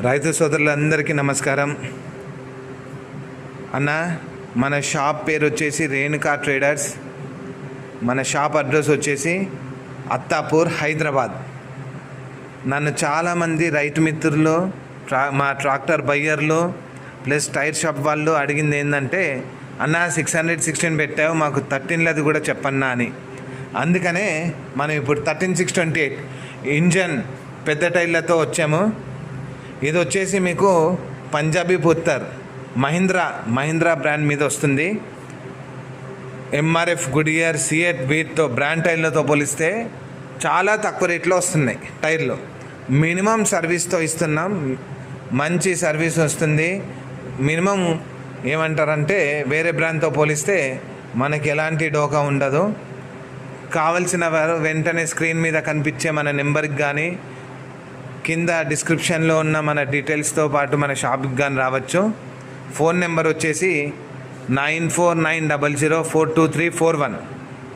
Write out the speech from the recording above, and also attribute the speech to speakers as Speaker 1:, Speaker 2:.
Speaker 1: రైతు సోదరులందరికీ నమస్కారం. అన్న, మన షాప్ పేరు వచ్చేసి రేణుకా ట్రేడర్స్. మన షాప్ అడ్రస్ వచ్చేసి అత్తాపూర్, హైదరాబాద్. నన్ను చాలామంది రైతు మిత్రులు, మా ట్రాక్టర్ బయ్యర్లు ప్లస్ టైర్ షాప్ వాళ్ళు అడిగింది ఏంటంటే, అన్న 616 పెట్టావు, మాకు 13లది కూడా చెప్పన్నా అని. అందుకనే మనం ఇప్పుడు 13628 ఇంజన్ పెద్ద టైర్లతో వచ్చాము. ఇది వచ్చేసి మీకు పంజాబీ పుత్తర్ మహీంద్రా బ్రాండ్ మీద వస్తుంది. ఎంఆర్ఎఫ్, గుడియర్, సిఎట్ వీటితో బ్రాండ్ టైర్లతో పోలిస్తే చాలా తక్కువ రేట్లో వస్తున్నాయి టైర్లు. మినిమం సర్వీస్తో ఇస్తున్నాం, మంచి సర్వీస్ వస్తుంది. మినిమం ఏమంటారంటే వేరే బ్రాండ్తో పోలిస్తే మనకి ఎలాంటి డోకా ఉండదు. కావలసిన వారు వెంటనే స్క్రీన్ మీద కనిపించే మన నెంబర్కి కానీ కింద డిస్క్రిప్షన్లో ఉన్న మన డీటెయిల్స్తో పాటు మన షాప్కి కానీ రావచ్చు. ఫోన్ నెంబర్ వచ్చేసి 9490042341.